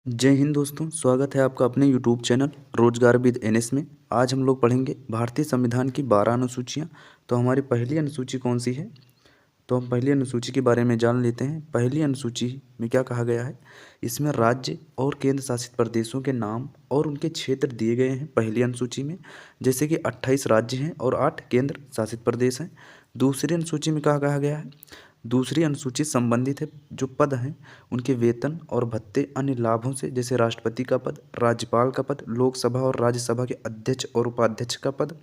जय हिंद दोस्तों, स्वागत है आपका अपने यूट्यूब चैनल रोजगार विद एनएस में। आज हम लोग पढ़ेंगे भारतीय संविधान की 12 अनुसूचियाँ। तो हमारी पहली अनुसूची कौन सी है? तो हम पहली अनुसूची के बारे में जान लेते हैं। पहली अनुसूची में क्या कहा गया है? इसमें राज्य और केंद्र शासित प्रदेशों के नाम और उनके क्षेत्र दिए गए हैं पहली अनुसूची में। जैसे कि 28 राज्य हैं और 8 केंद्र शासित प्रदेश हैं। दूसरी अनुसूची में क्या कहा गया है? दूसरी अनुसूची संबंधित है जो पद हैं उनके वेतन और भत्ते अन्य लाभों से, जैसे राष्ट्रपति का पद, राज्यपाल का पद, लोकसभा और राज्यसभा के अध्यक्ष और उपाध्यक्ष का पद,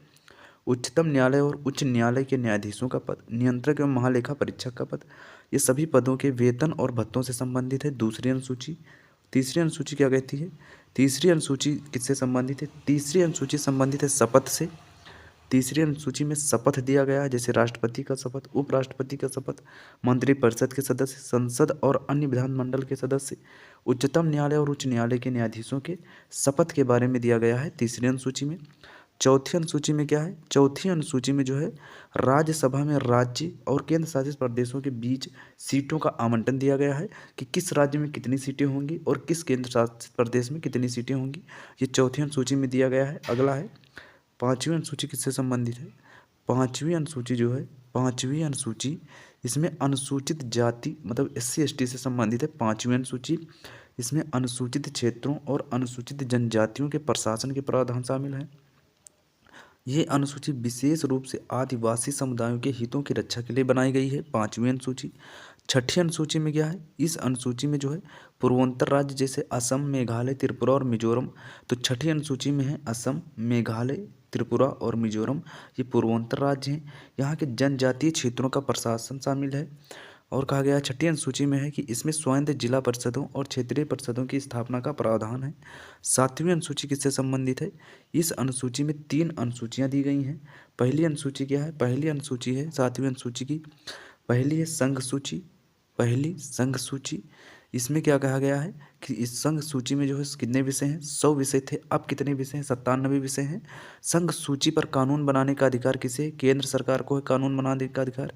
उच्चतम न्यायालय और उच्च न्यायालय के न्यायाधीशों का पद, नियंत्रक एवं महालेखा परीक्षक का पद। ये सभी पदों के वेतन और भत्तों से संबंधित है दूसरी अनुसूची। तीसरी अनुसूची क्या कहती है? तीसरी अनुसूची किससे संबंधित है? तीसरी अनुसूची संबंधित है शपथ से। तीसरी अनुसूची में शपथ दिया गया है, जैसे राष्ट्रपति का शपथ, उपराष्ट्रपति का शपथ, मंत्रिपरिषद के सदस्य, संसद और अन्य विधानमंडल के सदस्य, उच्चतम न्यायालय और उच्च न्यायालय के न्यायाधीशों के शपथ के बारे में दिया गया है तीसरी अनुसूची में। चौथी अनुसूची में क्या है? चौथी अनुसूची में जो है राज्यसभा में राज्य और केंद्र शासित प्रदेशों के बीच सीटों का आवंटन दिया गया है कि किस राज्य में कितनी सीटें होंगी और किस केंद्र शासित प्रदेश में कितनी सीटें होंगी। ये चौथी अनुसूची में दिया गया है। अगला है पांचवी अनुसूची, किससे संबंधित है? पांचवी अनुसूची जो है, पांचवी अनुसूची इसमें अनुसूचित जाति मतलब SC ST से संबंधित है। पांचवी अनुसूची इसमें अनुसूचित क्षेत्रों और अनुसूचित जनजातियों के प्रशासन के प्रावधान शामिल हैं। ये अनुसूची विशेष रूप से आदिवासी समुदायों के हितों की रक्षा के लिए बनाई गई है, पांचवी अनुसूची। छठी अनुसूची में क्या है? इस अनुसूची में जो है पूर्वोत्तर राज्य जैसे असम, मेघालय, त्रिपुरा और मिजोरम। तो छठी अनुसूची में है असम, मेघालय, त्रिपुरा और मिजोरम, ये पूर्वोत्तर राज्य हैं। यहाँ के जनजातीय क्षेत्रों का प्रशासन शामिल है। और कहा गया छठी अनुसूची में है कि इसमें स्वायत्त जिला परिषदों और क्षेत्रीय परिषदों की स्थापना का प्रावधान है। सातवीं अनुसूची किससे संबंधित है? इस अनुसूची में 3 अनुसूचियां दी गई हैं। पहली अनुसूची क्या है? पहली अनुसूची है सातवीं अनुसूची की, पहली है संघ सूची। पहली संघ सूची, इसमें क्या कहा गया है कि इस संघ सूची में जो है कितने विषय हैं? 100 विषय थे, अब कितने विषय हैं? 97 विषय हैं। संघ सूची पर कानून बनाने का अधिकार किसे है? केंद्र सरकार को है कानून बनाने का अधिकार।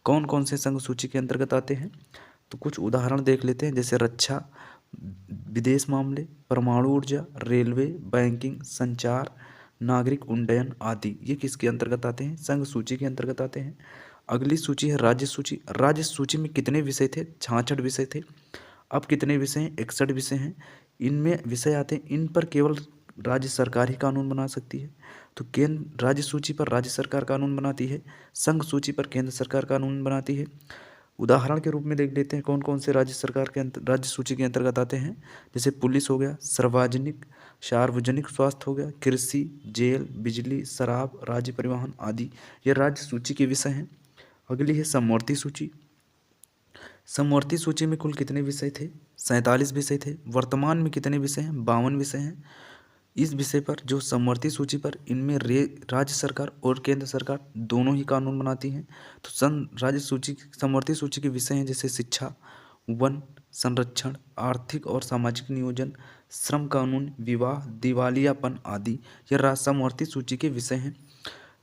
कौन कौन से संघ सूची के अंतर्गत आते हैं? तो कुछ उदाहरण देख लेते हैं, जैसे रक्षा, विदेश मामले, परमाणु ऊर्जा, रेलवे, बैंकिंग, संचार, नागरिक उड्डयन आदि। ये किसके अंतर्गत आते हैं? संघ सूची के अंतर्गत आते हैं। अगली सूची है राज्य सूची। राज्य सूची में कितने विषय थे? 66 विषय थे। अब कितने विषय हैं? 61 विषय हैं। इनमें विषय आते हैं, इन पर केवल राज्य सरकार ही कानून बना सकती है। तो केंद्र राज्य सूची पर राज्य सरकार कानून बनाती है, संघ सूची पर केंद्र सरकार कानून बनाती है। उदाहरण के रूप में देख लेते हैं कौन कौन से राज्य सरकार के राज्य सूची के अंतर्गत आते हैं। जैसे पुलिस हो गया, सार्वजनिक स्वास्थ्य हो गया, कृषि, जेल, बिजली, शराब, राज्य परिवहन आदि। ये राज्य सूची के विषय हैं। अगली है समवर्ती सूची। समवर्ती सूची में कुल कितने विषय थे? 47 विषय थे। वर्तमान में कितने विषय हैं? 52 विषय हैं। इस विषय पर जो समवर्ती सूची पर, इनमें राज्य सरकार और केंद्र सरकार दोनों ही कानून बनाती हैं। तो राज्य सूची, समवर्ती सूची के विषय हैं जैसे शिक्षा, वन संरक्षण, आर्थिक और सामाजिक नियोजन, श्रम कानून, विवाह, दिवालियापन आदि। ये समवर्ती सूची के विषय हैं।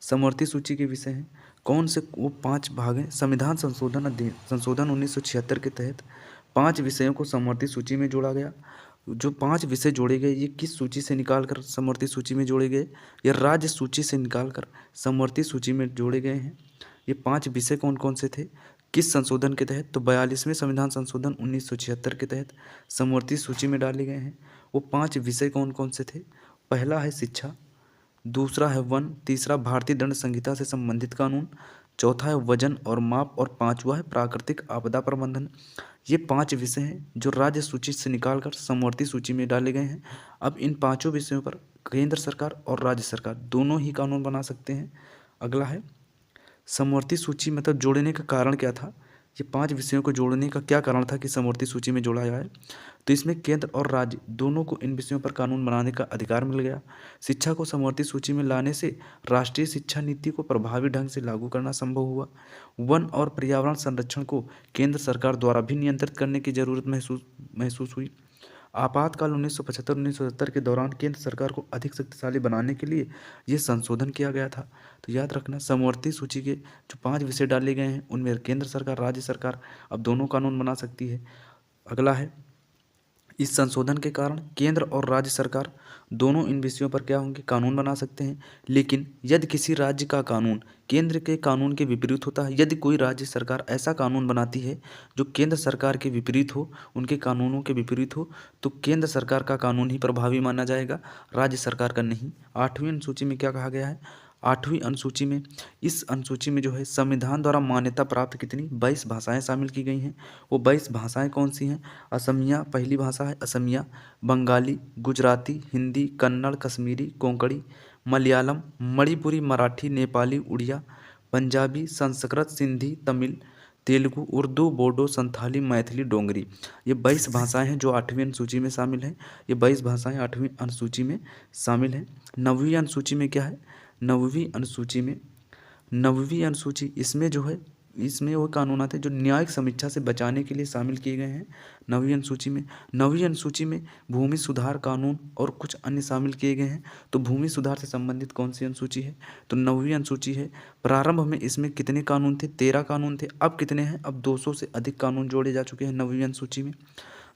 समवर्ती सूची के विषय हैं कौन से? वो 5 भाग हैं। संविधान संशोधन 1976 के तहत 5 विषयों को समवर्ती सूची में जोड़ा गया। जो 5 विषय जोड़े गए, ये किस सूची से निकाल कर समवर्ती सूची में जोड़े गए? ये राज्य सूची से निकाल कर समवर्ती सूची में जोड़े गए हैं। ये 5 विषय कौन कौन से थे? किस संशोधन के तहत? तो 42वें संविधान संशोधन 1976 के तहत समवर्ती सूची में डाले गए हैं। वो 5 विषय कौन कौन से थे? पहला है शिक्षा, दूसरा है वन, तीसरा भारतीय दंड संहिता से संबंधित कानून, चौथा है वजन और माप और पांचवा है प्राकृतिक आपदा प्रबंधन। ये 5 विषय हैं जो राज्य सूची से निकालकर समवर्ती सूची में डाले गए हैं। अब इन पांचों विषयों पर केंद्र सरकार और राज्य सरकार दोनों ही कानून बना सकते हैं। अगला है समवर्ती सूची मतलब जोड़ने का कारण क्या था? ये 5 विषयों को जोड़ने का क्या कारण था कि समवर्ती सूची में जोड़ा जाए? तो इसमें केंद्र और राज्य दोनों को इन विषयों पर कानून बनाने का अधिकार मिल गया। शिक्षा को समवर्ती सूची में लाने से राष्ट्रीय शिक्षा नीति को प्रभावी ढंग से लागू करना संभव हुआ। वन और पर्यावरण संरक्षण को केंद्र सरकार द्वारा भी नियंत्रित करने की जरूरत महसूस हुई। आपातकाल 1975-1970 के दौरान केंद्र सरकार को अधिक शक्तिशाली बनाने के लिए ये संशोधन किया गया था। तो याद रखना, समवर्ती सूची के जो 5 विषय डाले गए हैं उनमें केंद्र सरकार, राज्य सरकार अब दोनों कानून बना सकती है। अगला है इस संशोधन के कारण केंद्र और राज्य सरकार दोनों इन विषयों पर क्या होंगे, कानून बना सकते हैं। लेकिन यदि किसी राज्य का कानून केंद्र के कानून के विपरीत होता है, यदि कोई राज्य सरकार ऐसा कानून बनाती है जो केंद्र सरकार के विपरीत हो, उनके कानूनों के विपरीत हो, तो केंद्र सरकार का कानून ही प्रभावी माना जाएगा, राज्य सरकार का नहीं। 8वीं अनुसूची में क्या कहा गया है, 8वीं अनुसूची में, इस अनुसूची में जो है संविधान द्वारा मान्यता प्राप्त कितनी 22 भाषाएं शामिल की गई हैं। वो 22 भाषाएं कौन सी हैं? असमिया पहली भाषा है, असमिया, बंगाली, गुजराती, हिंदी, कन्नड़, कश्मीरी, कोंकणी, मलयालम, मणिपुरी, मराठी, नेपाली, उड़िया, पंजाबी, संस्कृत, सिंधी, तमिल, तेलुगु, उर्दू, बोडो, संथाली, मैथिली, डोगरी। ये 22 भाषाएं हैं जो 8वीं अनुसूची में शामिल हैं। ये 22 भाषाएं 8वीं अनुसूची में शामिल हैं। 9वीं अनुसूची में क्या है? 9वीं अनुसूची में, 9वीं अनुसूची इसमें जो है, इसमें वो कानून आते हैं जो न्यायिक समीक्षा से बचाने के लिए शामिल किए गए हैं 9वीं अनुसूची में। 9वीं अनुसूची में भूमि सुधार कानून और कुछ अन्य शामिल किए गए हैं। तो भूमि सुधार से संबंधित कौन सी अनुसूची है? तो 9वीं अनुसूची है। प्रारंभ में इसमें कितने कानून थे? 13 कानून थे। अब कितने हैं? अब 200 से अधिक कानून जोड़े जा चुके हैं 9वीं अनुसूची में।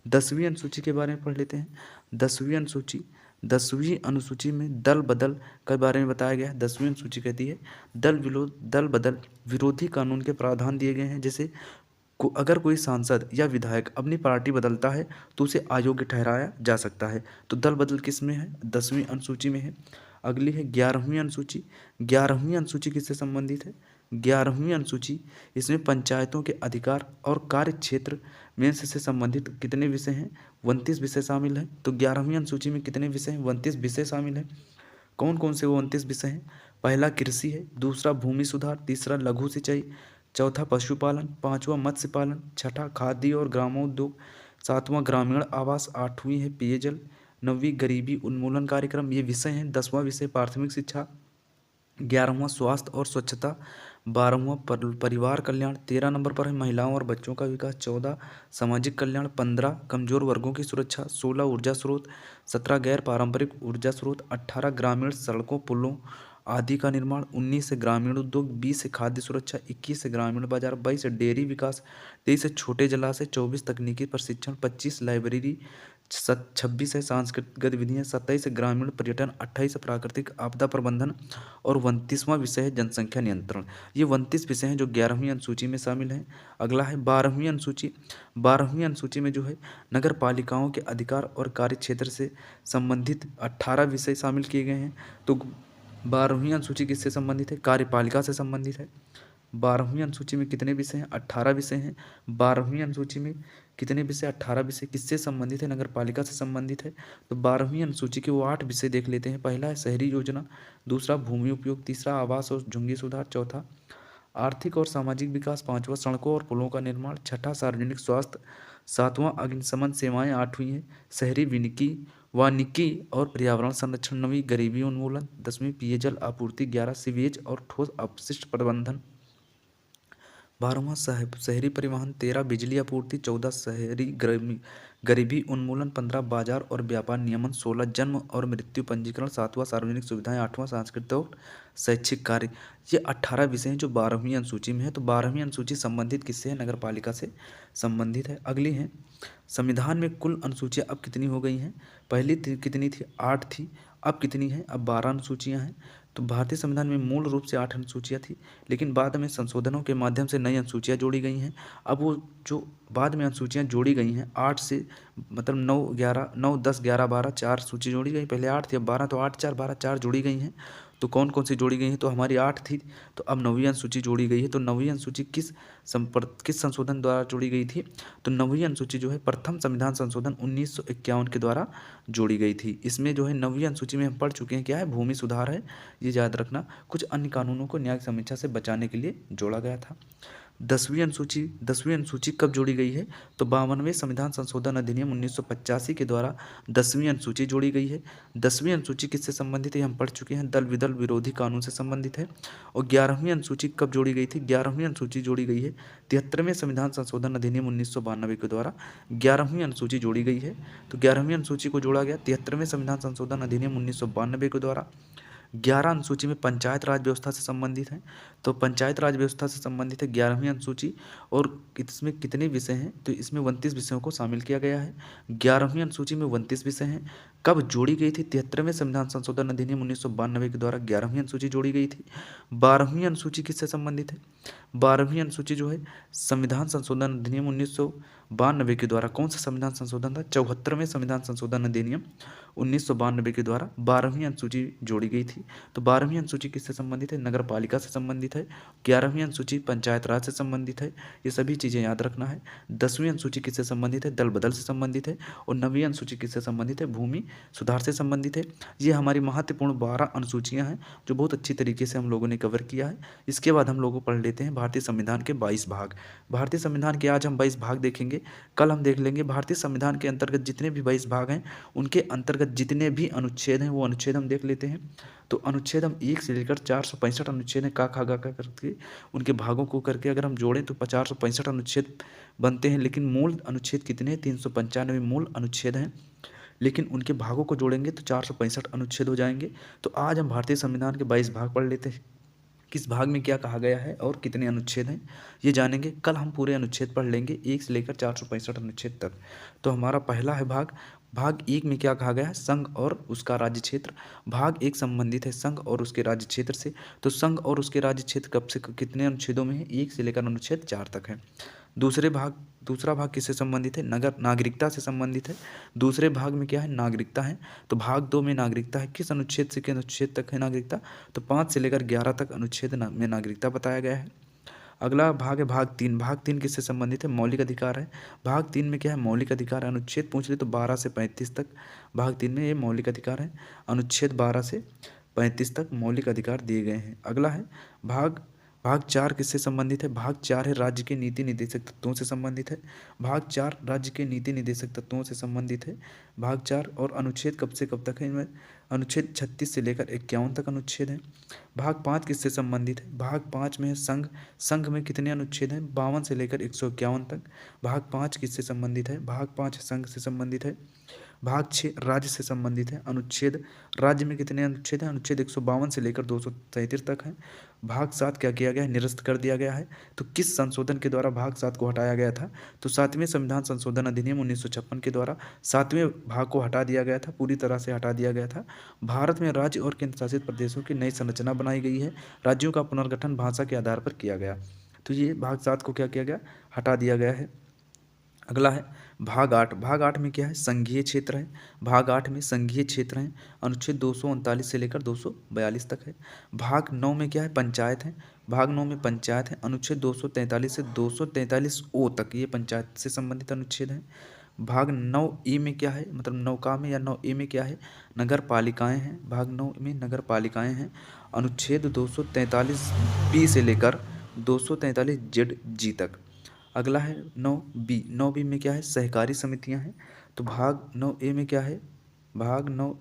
10वीं अनुसूची के बारे में पढ़ लेते हैं। 10वीं अनुसूची, 10वीं अनुसूची में दल बदल के बारे में बताया गया है। 10वीं अनुसूची कहती है दल बदल विरोधी कानून के प्रावधान दिए गए हैं। जैसे अगर कोई सांसद या विधायक अपनी पार्टी बदलता है तो उसे अयोग्य ठहराया जा सकता है। तो दल बदल किस में है? 10वीं अनुसूची में है। अगली है 11वीं अनुसूची। 11वीं अनुसूची किससे संबंधित है? 11वीं अनुसूची, इसमें पंचायतों के अधिकार और कार्य क्षेत्र में से संबंधित कितने विषय हैं? 29 विषय शामिल हैं। तो 11वीं अनुसूची में कितने विषय हैं? 29 विषय शामिल हैं। कौन कौन से वो 29 विषय हैं? पहला कृषि है, दूसरा भूमि सुधार, तीसरा लघु सिंचाई, चौथा पशुपालन, पांचवा मत्स्य पालन, छठा खाद्य और ग्रामोद्योग, सातवां ग्रामीण आवास, आठवीं है पेयजल, 9वीं गरीबी उन्मूलन कार्यक्रम। ये विषय हैं। 10वां विषय प्राथमिक शिक्षा, 11वां स्वास्थ्य और स्वच्छता, 12वां परिवार कल्याण, 13 नंबर पर है महिलाओं और बच्चों का विकास, 14 सामाजिक कल्याण, 15 कमजोर वर्गों की सुरक्षा, 16 ऊर्जा स्रोत, 17 गैर पारंपरिक ऊर्जा स्रोत, 18 ग्रामीण सड़कों पुलों आदि का निर्माण, 19 से ग्रामीण उद्योग, 20 से खाद्य सुरक्षा, 21 से ग्रामीण बाजार, 22 से डेयरी विकास, 23 से छोटे जलाशय, 24 तकनीकी प्रशिक्षण, 25 लाइब्रेरी, 26 है सांस्कृतिक गतिविधियाँ, 27 है ग्रामीण पर्यटन, 28 है प्राकृतिक आपदा प्रबंधन और 29वां विषय है जनसंख्या नियंत्रण। ये 29 विषय हैं जो 11वीं अनुसूची में शामिल हैं। अगला है 12वीं अनुसूची। 12वीं अनुसूची में जो है नगर पालिकाओं के अधिकार और कार्य क्षेत्र से संबंधित 18 विषय शामिल किए गए हैं। तो 12वीं अनुसूची किससे संबंधित है? कार्यपालिका से संबंधित है। 12वीं अनुसूची में कितने विषय हैं? 18 विषय हैं। 12वीं अनुसूची में कितने विषय? 18 विषय। किससे संबंधित है? नगर पालिका से संबंधित है। तो 12वीं अनुसूची के वो 8 विषय देख लेते हैं। पहला है शहरी योजना, दूसरा भूमि उपयोग, तीसरा आवास और झुग्गी सुधार, चौथा आर्थिक और सामाजिक विकास, 5वां सड़कों और पुलों का निर्माण, छठा सार्वजनिक स्वास्थ्य, 7वां अग्निशमन सेवाएं, 8वीं है शहरी वानिकी और पर्यावरण संरक्षण, 9वीं गरीबी उन्मूलन, 10वीं पेयजल आपूर्ति, 11 सीवेज और ठोस अपशिष्ट प्रबंधन, 12वां शहरी परिवहन, 13 बिजली आपूर्ति, 14 शहरी गरीबी उन्मूलन, 15 बाजार और व्यापार नियमन, 16 जन्म और मृत्यु पंजीकरण, 7वां सार्वजनिक सुविधाएं, 8वां सांस्कृतिक और शैक्षिक कार्य। ये 18 विषय हैं जो 12वीं अनुसूची में है। तो 12वीं अनुसूची संबंधित किससे है? नगर पालिका से संबंधित है। अगली है संविधान में कुल अनुसूचियाँ अब कितनी हो गई हैं? पहले कितनी थी? 8 थी। अब कितनी है? अब 12 अनुसूचियाँ हैं। तो भारतीय संविधान में मूल रूप से 8 अनुसूचियाँ थी, लेकिन बाद में संशोधनों के माध्यम से नई अनुसूचियाँ जोड़ी गई हैं। अब वो जो बाद में अनुसूचियाँ जोड़ी गई हैं 8 से, मतलब 9, 10, 11, 12 4 सूची जोड़ी गई। पहले 8 थी, अब 12, तो 8, 4, 12, 4 जोड़ी गई हैं। तो कौन कौन सी जोड़ी गई हैं? तो हमारी 8 थी, तो अब 9वीं अनुसूची जोड़ी गई है। तो 9वीं अनुसूची किस संशोधन द्वारा जोड़ी गई थी? तो 9वीं अनुसूची जो है प्रथम संविधान संशोधन 1951 के द्वारा जोड़ी गई थी। इसमें जो है 9वीं अनुसूची में हम पढ़ चुके हैं क्या है? भूमि सुधार है, ये याद रखना। कुछ अन्य कानूनों को न्यायिक समीक्षा से बचाने के लिए जोड़ा गया था। 10वीं अनुसूची कब जोड़ी गई है? तो 52वें संविधान संशोधन अधिनियम 1985 के द्वारा 10वीं अनुसूची जोड़ी गई है। 10वीं अनुसूची किससे संबंधित है? हम पढ़ चुके हैं, दल विदल विरोधी कानून से संबंधित है। और 11वीं अनुसूची कब जोड़ी गई थी? 11वीं अनुसूची जोड़ी गई है 73वें संविधान संशोधन अधिनियम 1992 के द्वारा 11वीं अनुसूची जोड़ी गई है। तो 11वीं अनुसूची को जोड़ा गया 73वें संविधान संशोधन अधिनियम 1992 के द्वारा। 11 अनुसूची में पंचायत राज व्यवस्था से संबंधित है, तो पंचायत राज व्यवस्था से संबंधित है 11वीं अनुसूची। और इसमें कितने विषय हैं, तो इसमें 29 विषयों को शामिल किया गया है। 11वीं अनुसूची में 29 विषय हैं। कब जोड़ी गई थी? 73वें संविधान संशोधन अधिनियम 1992 के द्वारा 11वीं अनुसूची जोड़ी गई थी। 12वीं अनुसूची किससे संबंधित है? 12वीं अनुसूची जो है संविधान संशोधन अधिनियम 1992 के द्वारा, कौन सा संविधान संशोधन था? 74वें संविधान संशोधन अधिनियम 1992 के द्वारा 12वीं अनुसूची जोड़ी गई थी। तो 12वीं अनुसूची किससे संबंधित है? नगर पालिका से संबंधित है। 11वीं अनुसूची पंचायत राज से संबंधित है। ये सभी चीज़ें याद रखना है। 10वीं अनुसूची किससे संबंधित है? दल बदल से संबंधित है। और 9वीं अनुसूची किससे संबंधित है? भूमि सुधार से संबंधित है। ये हमारी महत्वपूर्ण 12 अनुसूचियाँ हैं जो बहुत अच्छी तरीके से हम लोगों ने कवर किया है। इसके बाद हम लोग पढ़ लेते हैं भारतीय संविधान के 22 भाग। भारतीय संविधान के आज हम 22 भाग देखेंगे। कल हम देख लेंगे भारतीय संविधान के अंतर्गत जितने भी 22 भाग हैं उनके अंतर्गत जितने भी अनुच्छेद हैं वो अनुच्छेद हम देख लेते हैं। तो अनुच्छेद हम 1 से लेकर 465 अनुच्छेद हैं, का खा गा का करके उनके भागों को करके अगर हम जोड़ें तो 465 अनुच्छेद बनते हैं। लेकिन मूल अनुच्छेद कितने हैं? 395 मूल अनुच्छेद हैं, लेकिन उनके भागों को जोड़ेंगे तो 465 अनुच्छेद हो जाएंगे। तो आज हम भारतीय संविधान के 22 भाग पढ़ लेते हैं। किस भाग में क्या कहा गया है और कितने अनुच्छेद हैं ये जानेंगे। कल हम पूरे अनुच्छेद पढ़ लेंगे 1 से लेकर 465 अनुच्छेद तक। तो हमारा पहला है भाग 1 में क्या कहा गया है? संघ और उसका राज्य क्षेत्र। भाग 1 संबंधित है संघ और उसके राज्य क्षेत्र से। तो संघ और उसके राज्य क्षेत्र कब से कितने अनुच्छेदों में है? 1 से लेकर अनुच्छेद 4 तक है। दूसरा भाग किससे संबंधित है? नागरिकता से संबंधित है। दूसरे भाग में क्या है? नागरिकता है। तो भाग 2 में नागरिकता है। किस अनुच्छेद से किस अनुच्छेद तक है नागरिकता? तो 5 से लेकर 11 तक अनुच्छेद में नागरिकता बताया गया है। अगला भाग है भाग 3। भाग 3 किससे संबंधित है? मौलिक अधिकार है। भाग 3 में क्या है? मौलिक अधिकार है। अनुच्छेद पूछ ले तो 12 से 35 तक भाग 3 में ये मौलिक अधिकार है। अनुच्छेद 12 से 35 तक मौलिक अधिकार दिए गए हैं। अगला है भाग 4 किससे संबंधित है? भाग 4 है राज्य के नीति निर्देशक तत्वों से संबंधित है। भाग 4 राज्य के नीति निर्देशक तत्वों से संबंधित है। भाग 4 और अनुच्छेद कब से कब तक है इनमें? अनुच्छेद 36 से लेकर 51 तक अनुच्छेद है। भाग 5 किससे संबंधित है? भाग 5 में है संघ में कितने अनुच्छेद हैं? 52 से लेकर 151 तक। भाग 5 किससे संबंधित है? भाग 5 संघ से संबंधित है। भाग 6 राज्य से संबंधित है। अनुच्छेद राज्य में कितने अनुच्छेद हैं? अनुच्छेद 152 से लेकर 237 तक है। भाग 7 क्या किया गया है? निरस्त कर दिया गया है। तो किस संशोधन के द्वारा भाग 7 को हटाया गया था? तो 7वें संविधान संशोधन अधिनियम 1956 के द्वारा 7वें भाग को हटा दिया गया था, पूरी तरह से हटा दिया गया था। भारत में राज्य और केंद्र शासित प्रदेशों की नई संरचना बनाई गई है। राज्यों का पुनर्गठन भाषा के आधार पर किया गया। तो ये भाग 7 को क्या किया गया? हटा दिया गया है। अगला है भाग 8। भाग 8 में क्या है? संघीय क्षेत्र है। भाग 8 में संघीय क्षेत्र है। अनुच्छेद 239 से लेकर 242 तक है। भाग 9 में क्या है? पंचायत है। भाग 9 में पंचायत है। अनुच्छेद 243 से 243 ओ तक ये पंचायत से संबंधित अनुच्छेद है। भाग 9 ए में क्या है? मतलब 9 का में या 9 ए में क्या है? नगर पालिकाएँ हैं। भाग 9 में नगर पालिकाएँ हैं। अनुच्छेद 243 बी से लेकर 243 जेड जी तक। अगला है 9 बी। 9 बी में क्या है? सहकारी समितियां हैं। तो भाग 9 ए में क्या है? भाग 9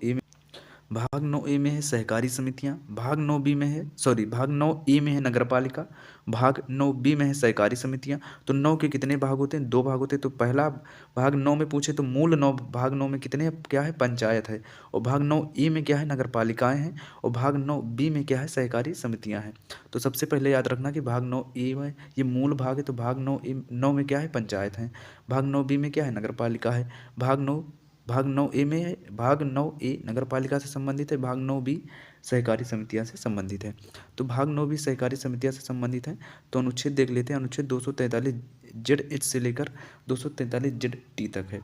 ए में है सहकारी समितियां। भाग 9 बी में है भाग 9 ए में है नगरपालिका। भाग 9 बी में है सहकारी समितियां। तो 9 के कितने भाग होते हैं? 2 भाग होते हैं। तो पहला भाग 9 में पूछे तो मूल 9 भाग 9 में कितने क्या है? पंचायत है। और भाग 9 ए में क्या है? नगरपालिकाएं हैं। और भाग 9 बी में क्या है? सहकारी समितियां हैं। तो सबसे पहले याद रखना कि भाग 9 ए में ये मूल भाग है। तो भाग 9 में क्या है? पंचायत है। भाग 9 बी में क्या है? नगरपालिका है। भाग 9 ए में है। भाग 9 ए नगरपालिका से संबंधित है। भाग 9 बी सहकारी समितियां से संबंधित है। तो भाग 9 बी सहकारी समितियां से संबंधित है। तो अनुच्छेद देख लेते हैं। अनुच्छेद 243 जेड एच से लेकर 243 जेड टी तक है।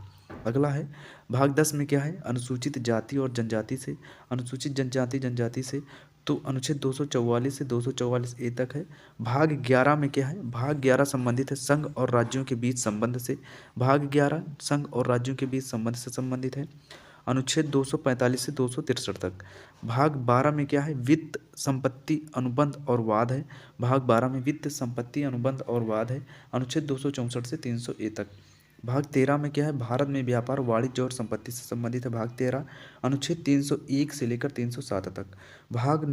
अगला है भाग 10 में क्या है? अनुसूचित जाति और जनजाति से। अनुसूचित जनजाति से तो अनुच्छेद 244 से 244 ए तक है। भाग 11 में क्या है? भाग 11 संबंधित है संघ और राज्यों के बीच संबंध से। भाग 11 संघ और राज्यों के बीच संबंध से संबंधित है। अनुच्छेद 245 से 263 तक। भाग 12 में क्या है? वित्त संपत्ति अनुबंध और वाद है। भाग 12 में वित्त संपत्ति अनुबंध और वाद है। अनुच्छेद 264 से 300 ए तक। भाग 13 में क्या है? भारत में व्यापार वाणिज्य और संपत्ति से संबंधित है। भाग 13 अनुच्छेद 301 से लेकर 307 तक। भाग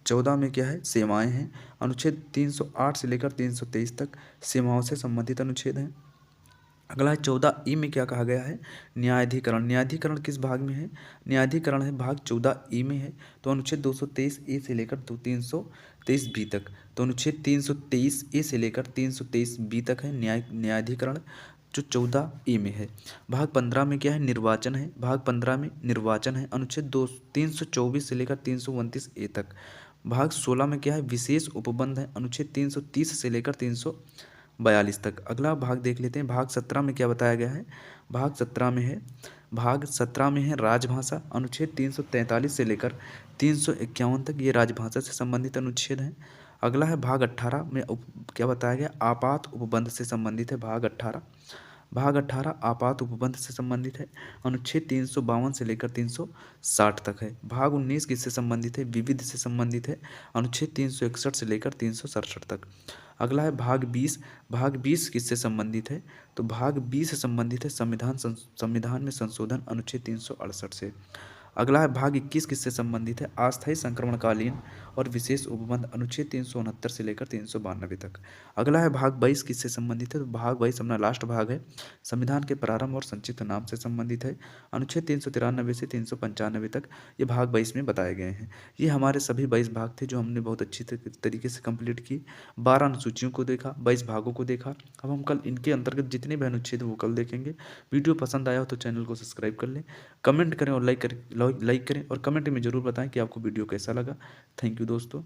14 में क्या है? सेवाएं हैं। अनुच्छेद 308 से लेकर 323 तक सेवाओं से संबंधित अनुच्छेद हैं। अगला है 14 ई में क्या कहा गया है, न्यायाधिकरण। न्यायाधिकरण किस भाग में है, न्यायाधिकरण है भाग 14 ई में है। तो अनुच्छेद 223 ए से लेकर 323 बी तक, तो अनुच्छेद 323 ए से लेकर 323 बी तक है न्यायाधिकरण, जो 14 ई में है। भाग 15 में क्या है, निर्वाचन है। भाग 15 में निर्वाचन है, अनुच्छेद 324 से लेकर 329 ए तक। भाग 16 में क्या है, विशेष उपबंध है, अनुच्छेद 330 से लेकर 342 तक। अगला भाग देख लेते हैं, भाग 17 में क्या बताया गया है। भाग 17 में है राजभाषा, अनुच्छेद 343 से लेकर 351 तक, ये राजभाषा से संबंधित अनुच्छेद हैं। अगला है भाग 18 में क्या बताया गया, आपात उपबंध से संबंधित है। भाग 18 आपात उपबंध से संबंधित है, अनुच्छेद 352 से लेकर 360 तक है। भाग 19 किससे संबंधित है, विविध से संबंधित है, अनुच्छेद 361 से लेकर 367 तक। अगला है भाग 20। भाग 20 किससे संबंधित है, तो भाग 20 से संबंधित है संविधान में संशोधन, अनुच्छेद 368 से। अगला है भाग 21 किससे संबंधित है, अस्थायी संक्रमणकालीन और विशेष उपबंध, अनुच्छेद 369 से लेकर 392 तक। अगला है भाग 22 किससे संबंधित है, तो भाग 22 अपना लास्ट भाग है, संविधान के प्रारंभ और संक्षिप्त नाम से संबंधित है, अनुच्छेद 393 से 395 तक, ये भाग 22 में बताए गए हैं। ये हमारे सभी 22 भाग थे जो हमने बहुत अच्छी तरीके से कंप्लीट किए। 12 अनुसूचियों को देखा, 22 भागों को देखा। अब हम कल इनके अंतर्गत जितने भी अनुच्छेद वो कल देखेंगे। वीडियो पसंद आया हो तो चैनल को सब्सक्राइब कर लें, कमेंट करें और लाइक करें और कमेंट में ज़रूर बताएं कि आपको वीडियो कैसा लगा। थैंक यू दोस्तों।